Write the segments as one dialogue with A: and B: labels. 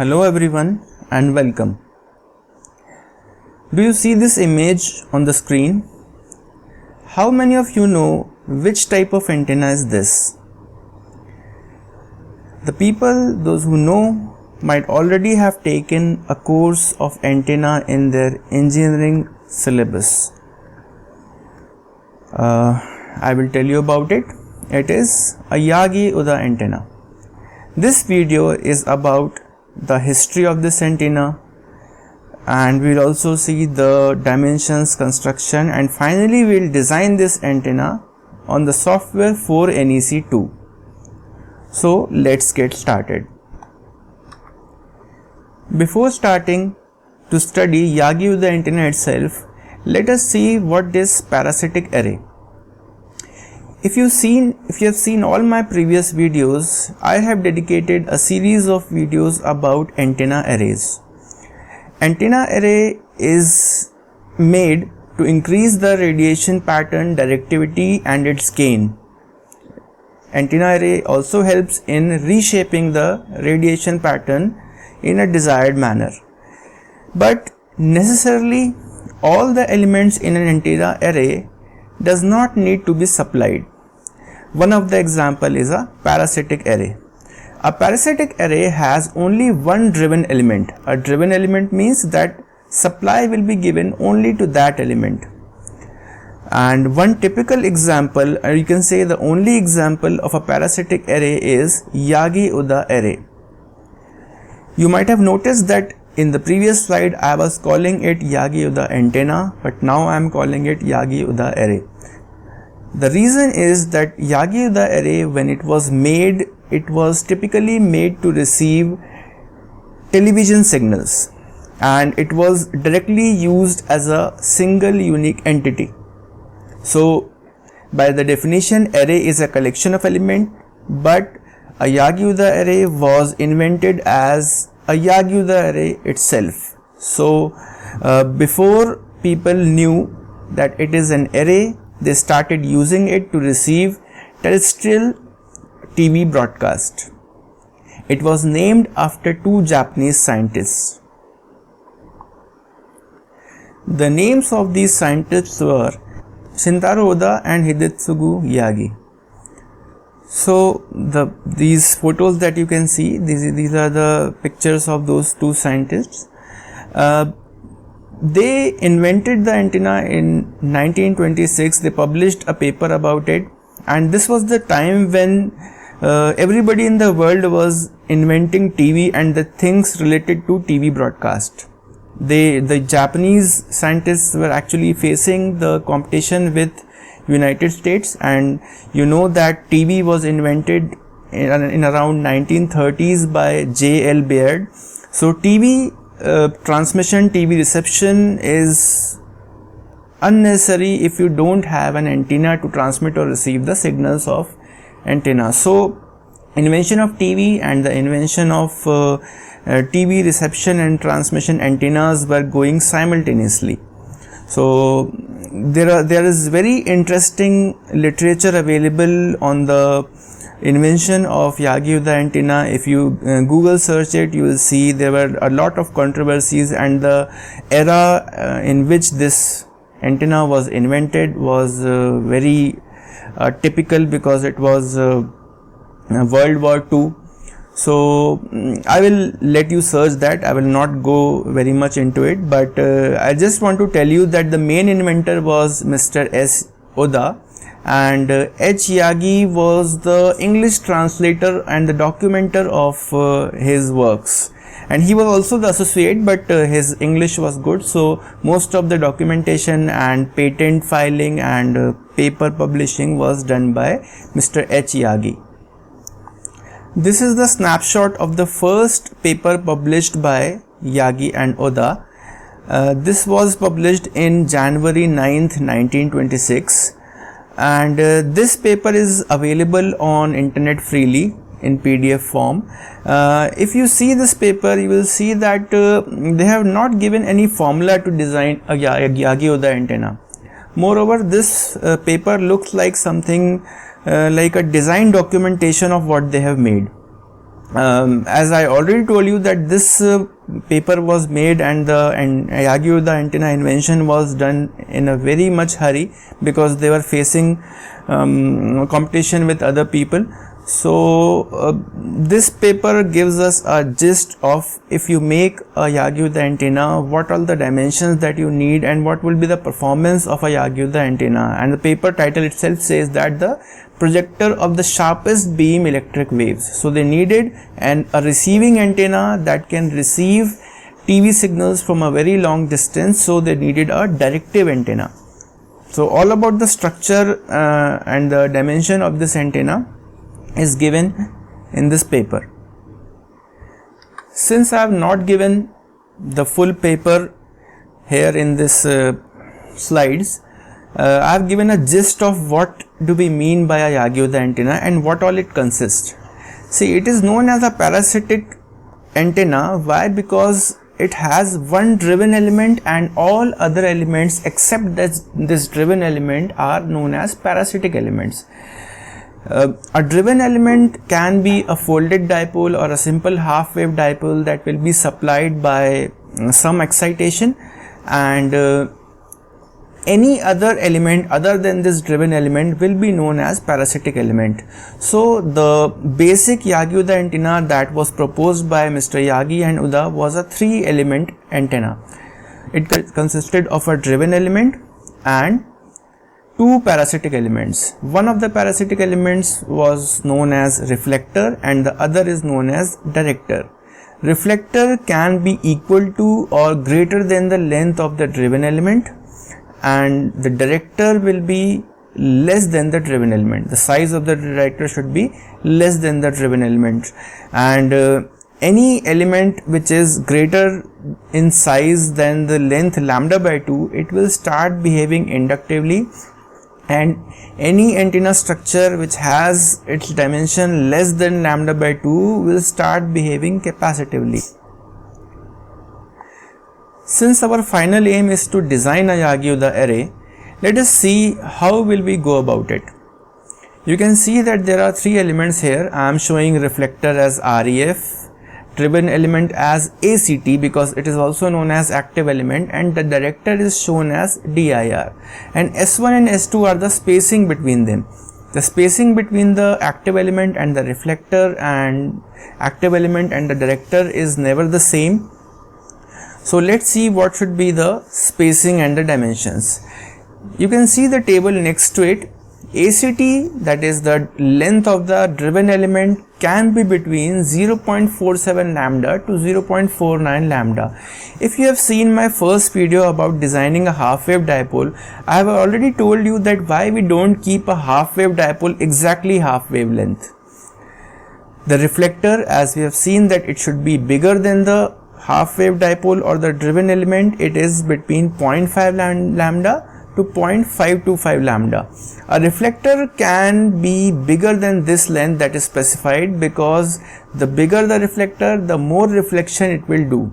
A: Hello everyone and welcome. Do you see this image on the screen? How many of you know which type of antenna is this? The people, those who know, might already have taken a course of antenna in their engineering syllabus. I will tell you about it. It is a Yagi-Uda antenna. This video is about the history of this antenna, and we'll also see the dimensions, construction, and finally we'll design this antenna on the software 4NEC2. So let's get started. Before starting to study Yagi-Uda antenna itself, let us see what is parasitic array. If you have seen all my previous videos, I have dedicated a series of videos about antenna arrays. Antenna array is made to increase the radiation pattern directivity and its gain. Antenna array also helps in reshaping the radiation pattern in a desired manner. But necessarily all the elements in an antenna array does not need to be supplied. One of the example is a parasitic array. A parasitic array has only one driven element. A driven element means that supply will be given only to that element. And one typical example, or you can say the only example of a parasitic array is Yagi-Uda array. You might have noticed that in the previous slide I was calling it Yagi-Uda antenna, but now I am calling it Yagi-Uda array. The reason is that Yagi-Uda array, when it was made, it was typically made to receive television signals, and it was directly used as a single unique entity. So by the definition, array is a collection of elements, but a Yagi-Uda array was invented as a Yagi-Uda array itself. So before people knew that it is an array, they started using it to receive terrestrial TV broadcast. It was named after two Japanese scientists. The names of these scientists were Shintaro Oda and Hidetsugu Yagi. So these photos that you can see, these are the pictures of those two scientists. They invented the antenna in 1926. They published a paper about it, and this was the time when everybody in the world was inventing TV and the things related to TV broadcast. The Japanese scientists were actually facing the competition with United States, and you know that TV was invented in around 1930s by J.L. Baird. So TV transmission, TV reception is unnecessary if you don't have an antenna to transmit or receive the signals of antenna. So invention of TV and the invention of TV reception and transmission antennas were going simultaneously. So there is very interesting literature available on the invention of Yagi-Uda antenna. If you Google search it, you will see there were a lot of controversies, and the era in which this antenna was invented was very typical, because it was World War II. So I will let you search that. I will not go very much into it, but I just want to tell you that the main inventor was Mr. S. Oda, and H. Yagi was the English translator and the documenter of his works, and he was also the associate, but his English was good, so most of the documentation and patent filing and paper publishing was done by Mr. H. Yagi. This is the snapshot of the first paper published by Yagi and Oda. This was published in January 9th, 1926. And this paper is available on internet freely in PDF form. If you see this paper, you will see that they have not given any formula to design a Yagi-Uda antenna. Moreover, this paper looks like something like a design documentation of what they have made. as I already told you that this paper was made and the Yagi-Uda antenna invention was done in a very much hurry because they were facing competition with other people. So this paper gives us a gist of if you make a Yagi-Uda antenna, what all the dimensions that you need and what will be the performance of a Yagi-Uda antenna. And the paper title itself says that the projector of the sharpest beam electric waves. So they needed a receiving antenna that can receive TV signals from a very long distance. So they needed a directive antenna. So all about the structure and the dimension of this antenna is given in this paper. Since I have not given the full paper here in this slides, I have given a gist of what do we mean by a Yagi-Uda antenna and what all it consists. See, it is known as a parasitic antenna. Why? Because it has one driven element and all other elements except this driven element are known as parasitic elements. A driven element can be a folded dipole or a simple half wave dipole that will be supplied by some excitation, and any other element other than this driven element will be known as parasitic element. So the basic Yagi-Uda antenna that was proposed by Mr. Yagi and Uda was a 3-element antenna. It consisted of a driven element and 2 parasitic elements. One of the parasitic elements was known as reflector and the other is known as director. Reflector can be equal to or greater than the length of the driven element, and the director will be less than the driven element. The size of the director should be less than the driven element, and any element which is greater in size than the length lambda by 2, it will start behaving inductively, and any antenna structure which has its dimension less than lambda by 2 will start behaving capacitively. Since our final aim is to design a Yagi-Uda array, let us see how will we go about it. You can see that there are 3 elements here. I am showing reflector as REF, driven element as ACT because it is also known as active element, and the director is shown as DIR, and S1 and S2 are the spacing between them. The spacing between the active element and the reflector and active element and the director is never the same. So let's see what should be the spacing and the dimensions. You can see the table next to it. ACT, that is the length of the driven element, can be between 0.47 lambda to 0.49 lambda. If you have seen my first video about designing a half wave dipole, I have already told you that why we don't keep a half wave dipole exactly half wavelength. The reflector, as we have seen, that it should be bigger than the half wave dipole or the driven element. It is between 0.5 lambda to 0.525 lambda. A reflector can be bigger than this length that is specified because the bigger the reflector, the more reflection it will do.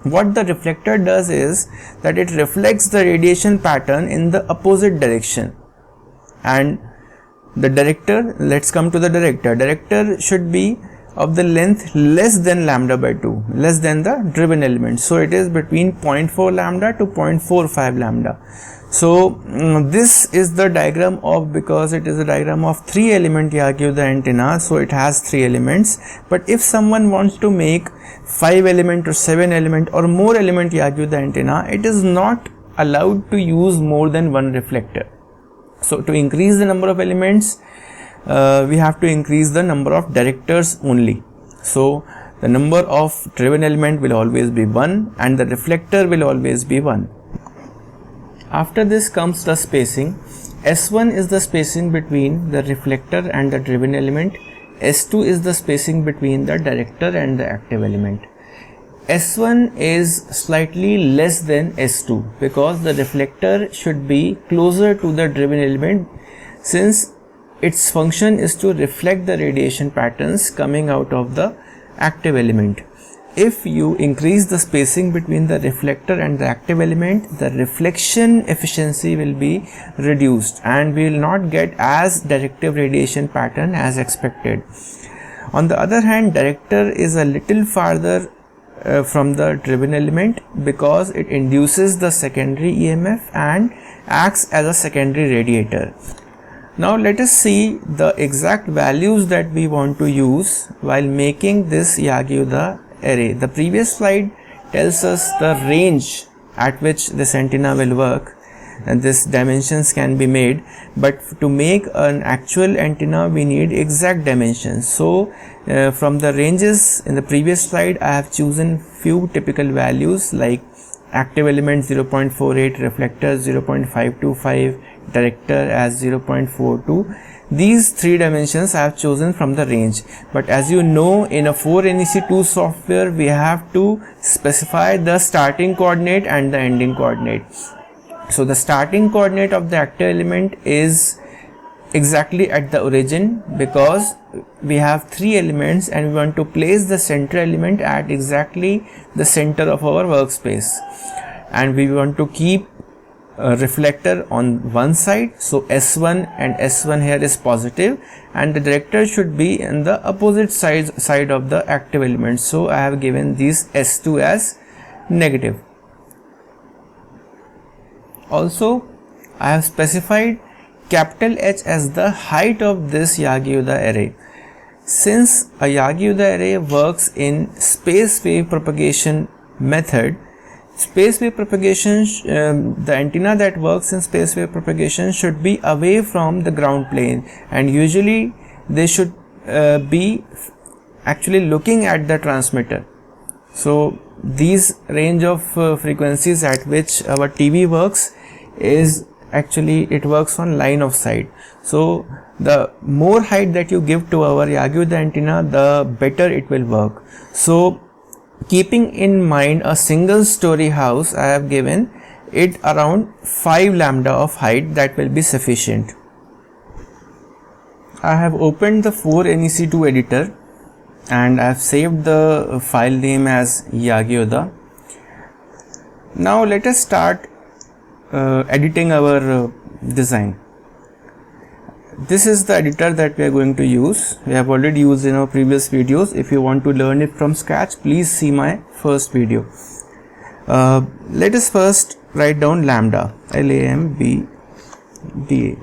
A: What the reflector does is that it reflects the radiation pattern in the opposite direction, and the director, let's come to the director. Director should be of the length less than lambda by 2, less than the driven element. So it is between 0.4 lambda to 0.45 lambda. So this is the diagram of, because it is a diagram of 3 element Yagi-Uda antenna, so it has 3 elements. But if someone wants to make 5 element or 7 element or more element Yagi-Uda antenna, it is not allowed to use more than one reflector. So to increase the number of elements, we have to increase the number of directors only. So the number of driven element will always be 1 and the reflector will always be 1. After this comes the spacing. S1 is the spacing between the reflector and the driven element. S2 is the spacing between the director and the active element. S1 is slightly less than S2 because the reflector should be closer to the driven element, since its function is to reflect the radiation patterns coming out of the active element. If you increase the spacing between the reflector and the active element, the reflection efficiency will be reduced and we will not get as directive radiation pattern as expected. On the other hand, director is a little farther from the driven element because it induces the secondary EMF and acts as a secondary radiator. Now let us see the exact values that we want to use while making this Yagi-Uda array. The previous slide tells us the range at which this antenna will work, and this dimensions can be made, but to make an actual antenna we need exact dimensions. So from the ranges in the previous slide I have chosen few typical values like active element 0.48, reflector 0.525, director as 0.42. These three dimensions I have chosen from the range, but as you know, in a 4NEC2 software we have to specify the starting coordinate and the ending coordinate. So the starting coordinate of the active element is exactly at the origin, because we have three elements and we want to place the center element at exactly the center of our workspace, and we want to keep a reflector on one side, so S1 and S1 here is positive, and the director should be in the opposite side of the active element, so I have given these S2 as negative. Also I have specified capital H as the height of this Yagi-Uda array. Since a Yagi-Uda array works in space wave propagation method, space wave propagation, the antenna that works in space wave propagation should be away from the ground plane, and usually they should be actually looking at the transmitter. So these range of frequencies at which our TV works is actually, it works on line of sight. So the more height that you give to our Yagi-Uda antenna, the better it will work. So keeping in mind a single story house, I have given it around 5 lambda of height, that will be sufficient. I have opened the 4NEC2 editor and I have saved the file name as Yagi-Uda. Now let us start editing our design. This is the editor that we are going to use. We have already used in our previous videos. If you want to learn it from scratch, please see my first video. Let us first write down lambda, LAMBDA.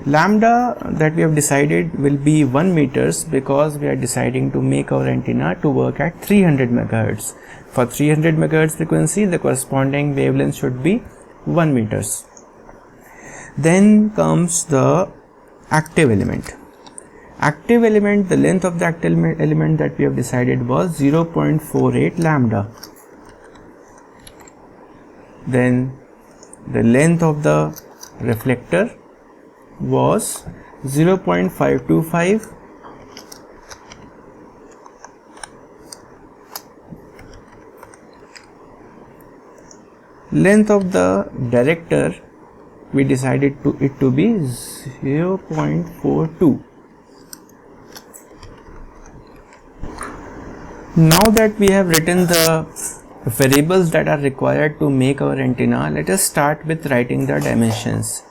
A: Lambda that we have decided will be 1 meters, because we are deciding to make our antenna to work at 300 megahertz. For 300 megahertz frequency, the corresponding wavelength should be 1 meters. Then comes the active element. Active element, the length of the active element that we have decided was 0.48 lambda. Then the length of the reflector was 0.525. Length of the director, we decided it to be 0.42. Now that we have written the variables that are required to make our antenna, let us start with writing the dimensions.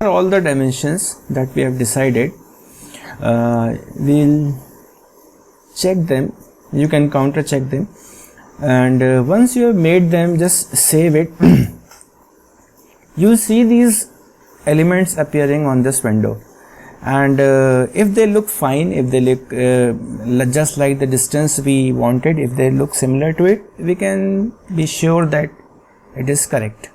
A: All the dimensions that we have decided, we'll check them. You can counter check them. and once you have made them, just save it. You see these elements appearing on this window, and if they look fine, if they look just like the distance we wanted, if they look similar to it, we can be sure that it is correct.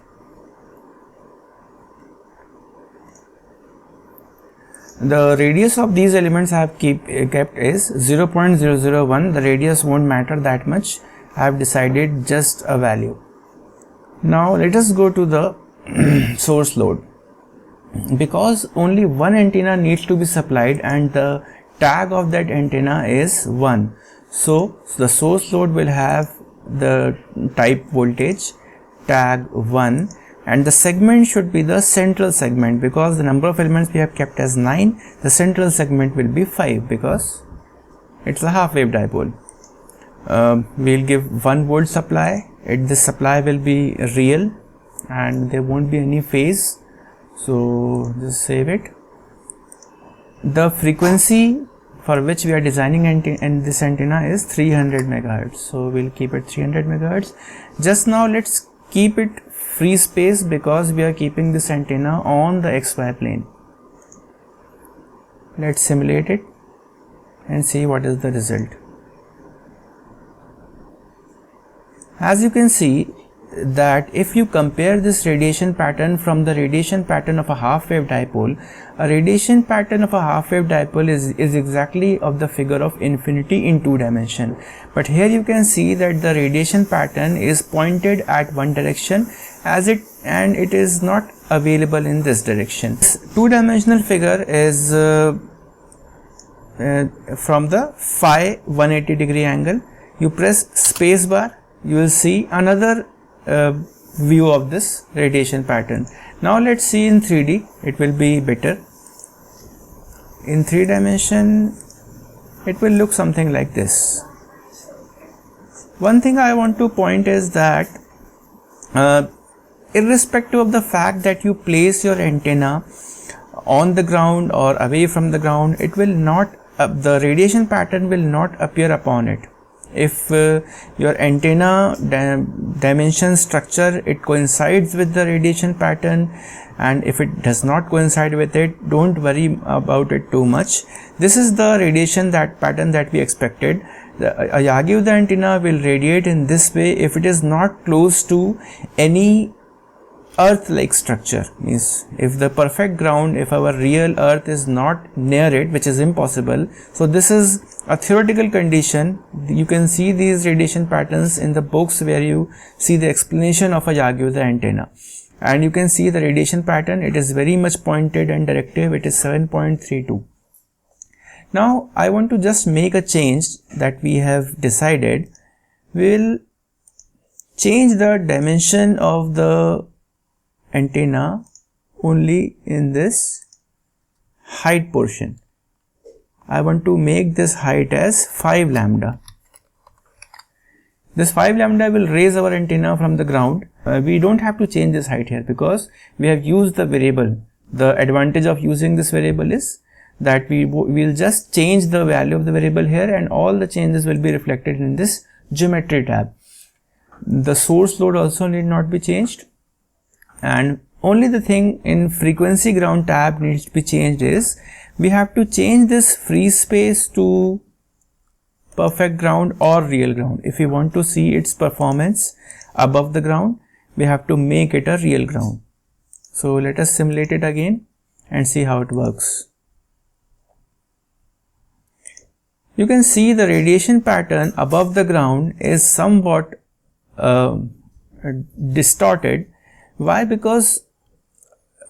A: The radius of these elements I have kept is 0.001. The radius won't matter that much. I have decided just a value. Now let us go to the source load. Because only one antenna needs to be supplied and the tag of that antenna is 1. So the source load will have the type voltage tag 1, and the segment should be the central segment, because the number of elements we have kept as 9. The central segment will be 5 because it's a half wave dipole. We'll give 1 volt supply. This supply will be real and there won't be any phase, so just save it. The frequency for which we are designing this antenna is 300 megahertz, so we'll keep it 300 megahertz. Just now let's keep it free space because we are keeping this antenna on the XY plane. Let's simulate it and see what is the result. As you can see that if you compare this radiation pattern from the radiation pattern of a half wave dipole, a radiation pattern of a half wave dipole is exactly of the figure of infinity in 2 dimension. But here you can see that the radiation pattern is pointed at one direction and it is not available in this direction. This 2-dimensional figure is from the phi 180 degree angle. You press space bar, you will see another view of this radiation pattern. Now let's see in 3D, it will be better. In 3 dimension it will look something like this. One thing I want to point is that irrespective of the fact that you place your antenna on the ground or away from the ground, it will not the radiation pattern will not appear upon it. If your antenna dimension structure, it coincides with the radiation pattern, and if it does not coincide with it, don't worry about it too much. This is the radiation pattern that we expected. A Yagi-Uda antenna will radiate in this way if it is not close to any earth-like structure. Means if the perfect ground, if our real earth is not near it, which is impossible. So this is a theoretical condition. You can see these radiation patterns in the books where you see the explanation of a Yagi-Uda antenna, and you can see the radiation pattern. It is very much pointed and directive. It is 7.32. Now I want to just make a change that we have decided. We will change the dimension of the antenna only in this height portion. I want to make this height as 5 lambda. This 5 lambda will raise our antenna from the ground. We don't have to change this height here because we have used the variable. The advantage of using this variable is that we will just change the value of the variable here, and all the changes will be reflected in this geometry tab. The source load also need not be changed, and only the thing in frequency ground tab needs to be changed is we have to change this free space to perfect ground or real ground. If we want to see its performance above the ground, we have to make it a real ground. So let us simulate it again and see how it works. You can see the radiation pattern above the ground is somewhat distorted. Why? Because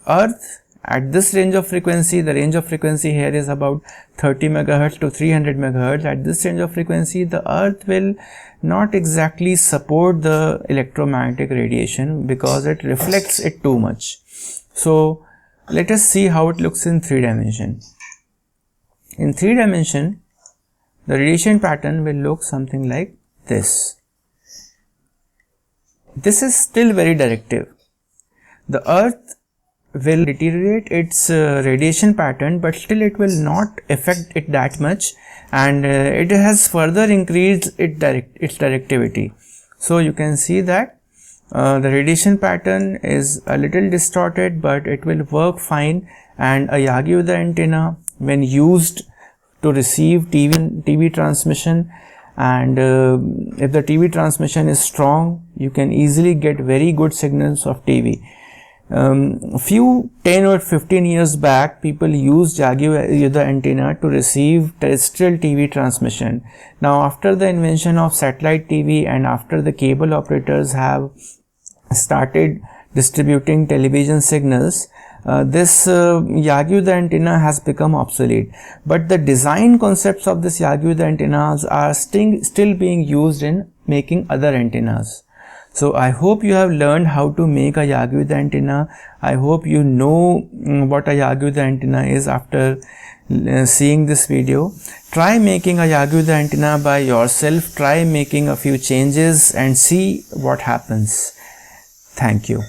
A: Earth at this range of frequency, the range of frequency here is about 30 megahertz to 300 megahertz. At this range of frequency, the Earth will not exactly support the electromagnetic radiation because it reflects it too much. So let us see how it looks in 3 dimension. In 3 dimension, the radiation pattern will look something like this. This is still very directive. The Earth will deteriorate its radiation pattern, but still it will not affect it that much, and it has further increased its directivity. So you can see that the radiation pattern is a little distorted, but it will work fine. And a Yagi-Uda antenna, when used to receive TV transmission, and if the TV transmission is strong, you can easily get very good signals of TV. Few 10 or 15 years back, people used Yagi-Uda antenna to receive terrestrial TV transmission. Now, after the invention of satellite TV and after the cable operators have started distributing television signals, this Yagi-Uda antenna has become obsolete. But the design concepts of this Yagi-Uda antennas are still being used in making other antennas. So I hope you have learned how to make a Yagi-Uda antenna. I hope you know what a Yagi-Uda antenna is after seeing this video. Try making a Yagi-Uda antenna by yourself. Try making a few changes and see what happens. Thank you.